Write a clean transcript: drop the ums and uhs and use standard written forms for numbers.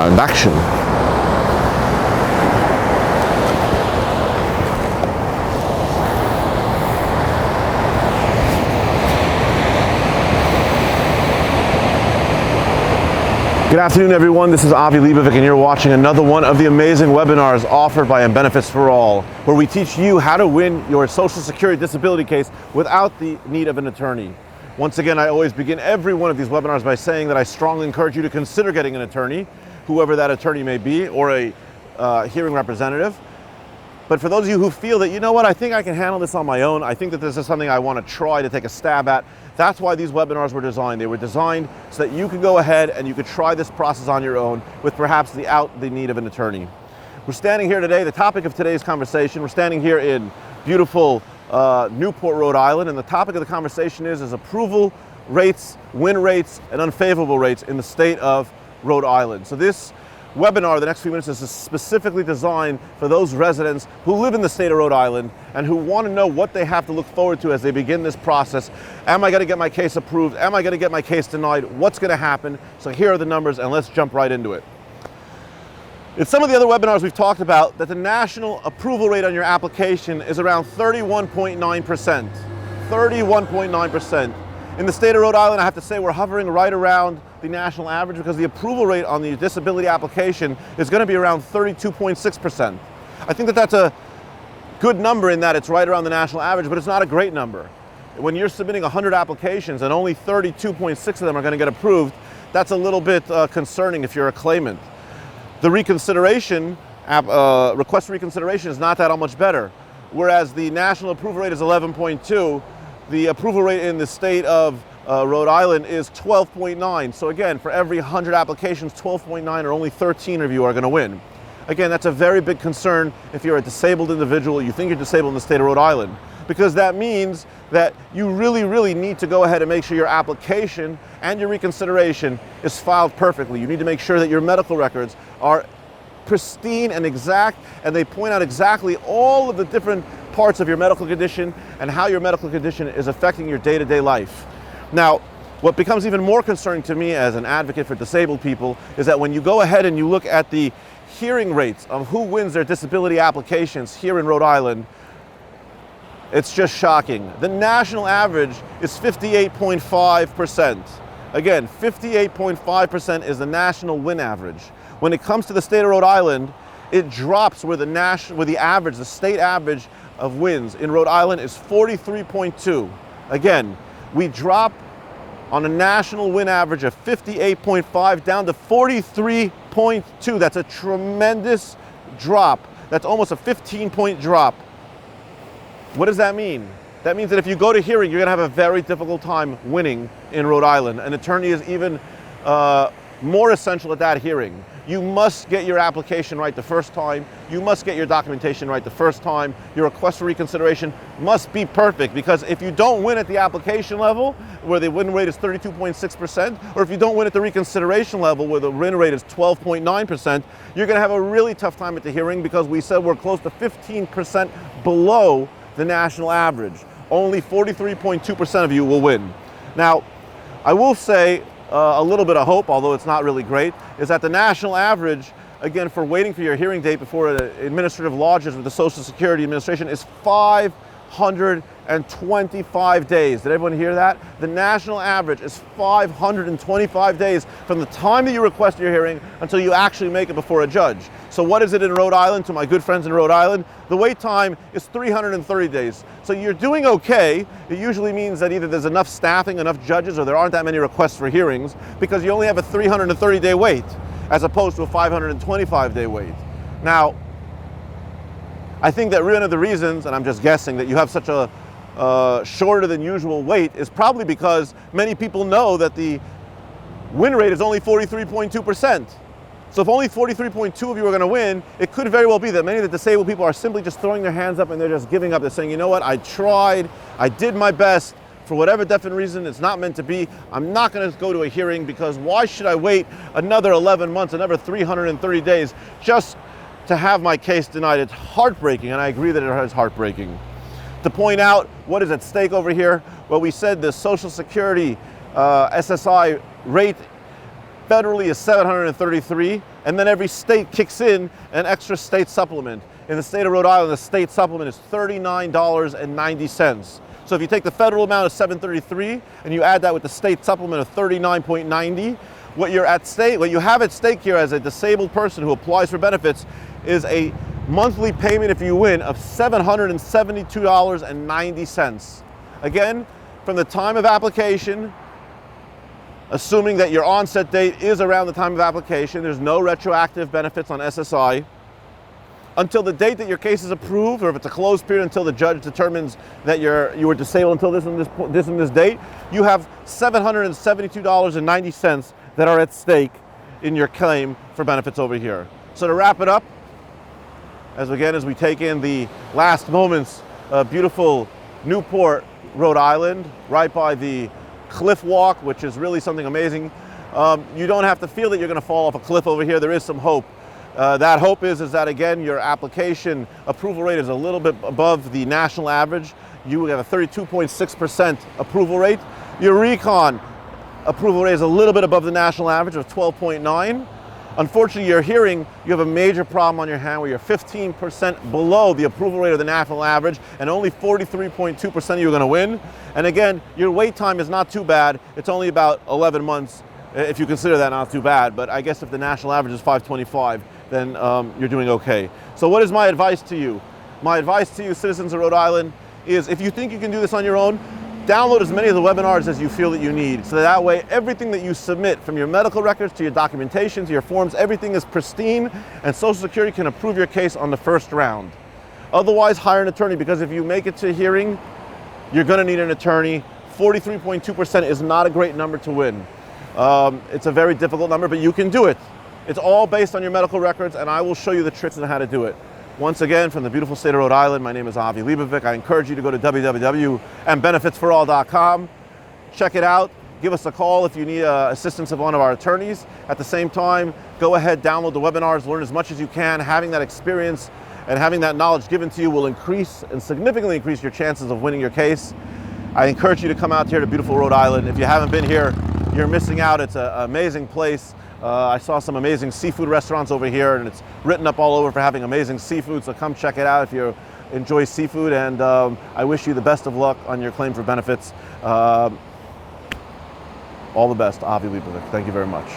and action. Good afternoon, everyone. This is Avi Leibovic, and you're watching another one of the amazing webinars offered by Benefits for All, where we teach you how to win your Social Security disability case without the need of an attorney. Once again, I always begin every one of these webinars by saying that I strongly encourage you to consider getting an attorney, whoever that attorney may be, or a hearing representative. But for those of you who feel that, you know what, I think I can handle this on my own, I think that this is something I want to try to take a stab at, that's why these webinars were designed. They were designed so that you could go ahead and you could try this process on your own with perhaps without the need of an attorney. We're standing here today, the topic of today's conversation, we're standing here in beautiful Newport, Rhode Island, and the topic of the conversation is approval rates, win rates, and unfavorable rates in the state of Rhode Island. So this webinar, the next few minutes, is specifically designed for those residents who live in the state of Rhode Island and who want to know what they have to look forward to as they begin this process. Am I going to get my case approved? Am I going to get my case denied? What's going to happen? So here are the numbers, and let's jump right into it. In some of the other webinars we've talked about that the national approval rate on your application is around 31.9%. 31.9%. In the state of Rhode Island, I have to say we're hovering right around the national average because the approval rate on the disability application is going to be around 32.6%. I think that that's a good number in that it's right around the national average, but it's not a great number. When you're submitting 100 applications and only 32.6 of them are going to get approved, that's a little bit concerning if you're a claimant. The reconsideration, request for reconsideration is not that much better. Whereas the national approval rate is 11.2, the approval rate in the state of Rhode Island is 12.9. So again, for every 100 applications, 12.9 or only 13 of you are going to win. Again, that's a very big concern if you're a disabled individual, you think you're disabled in the state of Rhode Island, because that means that you really need to go ahead and make sure your application and your reconsideration is filed perfectly. You need to make sure that your medical records are pristine and exact, and they point out exactly all of the different parts of your medical condition and how your medical condition is affecting your day-to-day life. Now, what becomes even more concerning to me as an advocate for disabled people is that when you go ahead and you look at the hearing rates of who wins their disability applications here in Rhode Island, it's just shocking. The national average is 58.5%. Again, 58.5% is the national win average. When it comes to the state of Rhode Island, it drops where the state average of wins in Rhode Island is 43.2. Again, we drop on a national win average of 58.5 down to 43.2. That's a tremendous drop. That's almost a 15-point drop. What does that mean? That means that if you go to hearing, you're going to have a very difficult time winning in Rhode Island. An attorney is even more essential at that hearing. You must get your application right the first time. You must get your documentation right the first time. Your request for reconsideration must be perfect, because if you don't win at the application level, where the win rate is 32.6%, or if you don't win at the reconsideration level, where the win rate is 12.9%, you're going to have a really tough time at the hearing, because we said we're close to 15% below the national average. Only 43.2% of you will win. Now, I will say, a little bit of hope, although it's not really great, is that the national average, again, for waiting for your hearing date before an administrative law judge with the Social Security Administration is 525 days. Did everyone hear that? The national average is 525 days from the time that you request your hearing until you actually make it before a judge. So what is it in Rhode Island? To my good friends in Rhode Island, the wait time is 330 days. So you're doing okay. It usually means that either there's enough staffing, enough judges, or there aren't that many requests for hearings, because you only have a 330-day wait as opposed to a 525-day wait. Now, I think that one of the reasons, and I'm just guessing, that you have such a shorter than usual wait is probably because many people know that the win rate is only 43.2%. So if only 43.2 of you are going to win, it could very well be that many of the disabled people are simply just throwing their hands up and they're just giving up. They're saying, you know what, I tried, I did my best, for whatever definite reason it's not meant to be, I'm not going to go to a hearing, because why should I wait another 11 months, another 330 days just to have my case denied? It's heartbreaking, and I agree that it is heartbreaking. To point out what is at stake over here, well, we said the Social Security SSI rate Federally is $733, and then every state kicks in an extra state supplement. In the state of Rhode Island, the state supplement is $39.90. So if you take the federal amount of $733 and you add that with the state supplement of $39.90, what you have at stake here as a disabled person who applies for benefits is a monthly payment, if you win, of $772.90. Again, from the time of application, assuming that your onset date is around the time of application, there's no retroactive benefits on SSI, until the date that your case is approved, or if it's a closed period until the judge determines that you were disabled until this and this date, you have $772.90 that are at stake in your claim for benefits over here. So to wrap it up, as we take in the last moments of beautiful Newport, Rhode Island, right by the cliff walk, which is really something amazing. You don't have to feel that you're going to fall off a cliff over here. There is some hope. That hope is that, again, your application approval rate is a little bit above the national average. You have a 32.6% approval rate. Your recon approval rate is a little bit above the national average of 12.9. Unfortunately, your hearing, you have a major problem on your hand where you're 15% below the approval rate of the national average, and only 43.2% of you are going to win. And again, your wait time is not too bad. It's only about 11 months, if you consider that not too bad. But I guess if the national average is 525, then you're doing okay. So what is my advice to you? My advice to you, citizens of Rhode Island, is if you think you can do this on your own, download as many of the webinars as you feel that you need, so that way everything that you submit, from your medical records to your documentation to your forms, everything is pristine, and Social Security can approve your case on the first round. Otherwise, hire an attorney, because if you make it to hearing, you're going to need an attorney. 43.2% is not a great number to win. It's a very difficult number, but you can do it. It's all based on your medical records, and I will show you the tricks on how to do it. Once again, from the beautiful state of Rhode Island, my name is Avi Leibovic. I encourage you to go to www.benefitsforall.com. Check it out. Give us a call if you need assistance of one of our attorneys. At the same time, go ahead, download the webinars, learn as much as you can. Having that experience and having that knowledge given to you will increase and significantly increase your chances of winning your case. I encourage you to come out here to beautiful Rhode Island. If you haven't been here, you're missing out. It's an amazing place. I saw some amazing seafood restaurants over here, and it's written up all over for having amazing seafood, so come check it out if you enjoy seafood, and I wish you the best of luck on your claim for benefits. All the best, Avi Leibovic. Thank you very much.